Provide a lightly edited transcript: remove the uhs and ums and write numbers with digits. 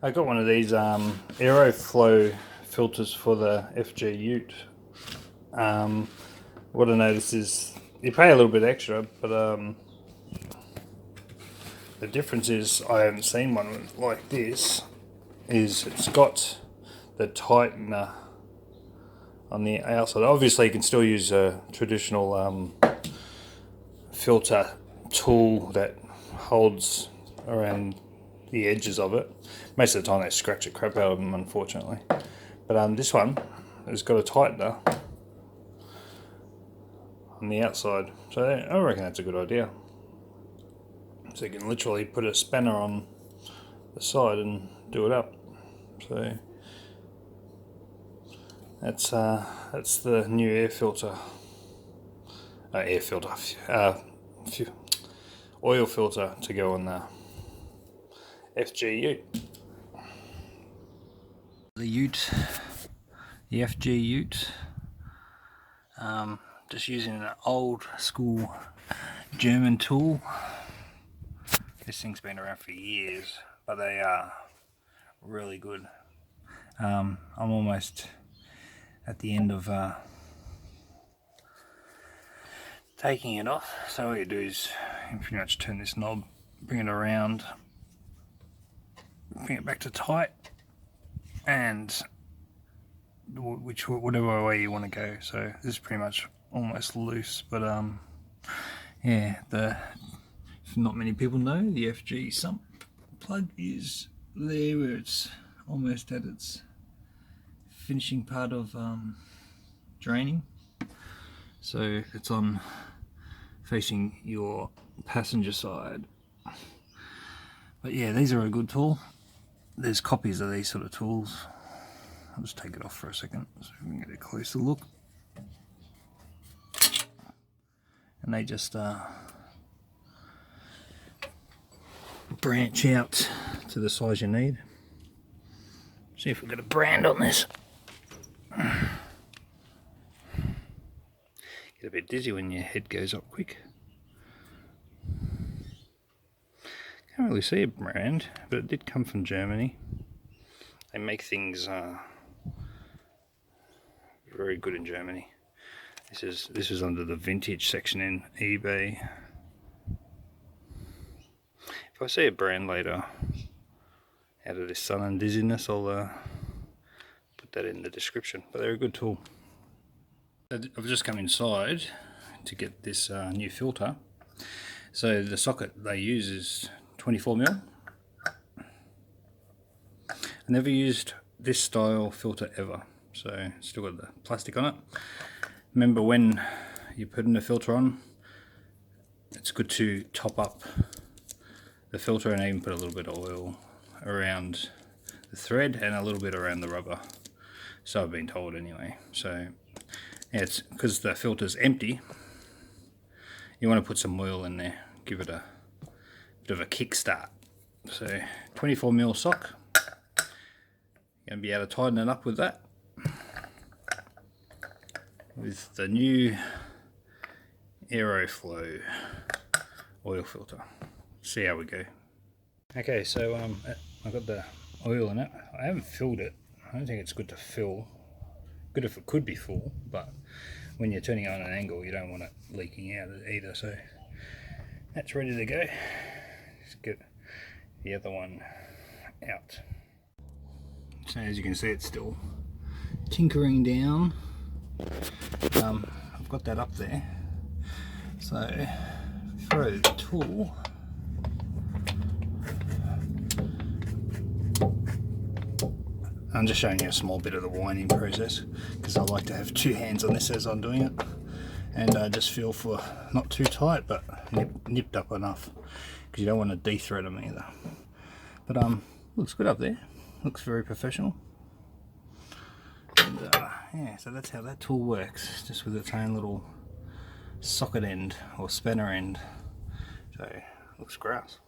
I got one of these AeroFlow filters for the FG Ute. What I noticed is you pay a little bit extra, but the difference is I haven't seen one like this. Is it's got the tightener on the outside. Obviously, you can still use a traditional filter tool that holds around the edges of it. Most of the time they scratch the crap out of them, unfortunately. But this one has got a tightener on the outside, so I reckon that's a good idea. So you can literally put a spanner on the side and do it up. So that's the new oil filter to go on the FG Ute. The FG Ute. Just using an old school German tool. This thing's been around for years, but they are really good. I'm almost at the end of taking it off. So all you do is you pretty much turn this knob, bring it around, bring it back to tight, and whatever way you want to go. So this is pretty much almost loose, but yeah, if not many people know, the FG sump plug is there where it's almost at its finishing part of draining. So it's on facing your passenger side. But yeah, these are a good tool. There's copies of these sort of tools. I'll just take it off for a second so we can get a closer look. And they just branch out to the size you need. See if we've got a brand on this. Get a bit dizzy when your head goes up quick. Can't really see a brand, but it did come from Germany. They make things very good in Germany. This is under the vintage section in eBay. If I see a brand later out of this sun and dizziness, I'll put that in the description. But they're a good tool. I've just come inside to get this new filter. So the socket they use is 24mm. I never used this style filter ever, so still got the plastic on it. Remember, when you're putting the filter on, it's good to top up the filter and even put a little bit of oil around the thread and a little bit around the rubber. So I've been told anyway. So yeah, it's because the filter's empty, you want to put some oil in there, give it a bit of a kickstart. So 24mm sock, you're going to be able to tighten it up with that, with the new AeroFlow oil filter. See how we go. Okay, so I've got the oil in it. I haven't filled it. I don't think it's good to fill. Good if it could be full, but when you're turning it on an angle, you don't want it leaking out either. So that's ready to go. Just get the other one out. So as you can see, it's still tinkering down. I've got that up there. So throw the tool. I'm just showing you a small bit of the winding process because I like to have two hands on this as I'm doing it, and just feel for not too tight but nipped up enough, because you don't want to de-thread them either. But looks good up there, looks very professional. And yeah, so that's how that tool works, just with its own little socket end or spanner end. So looks grass.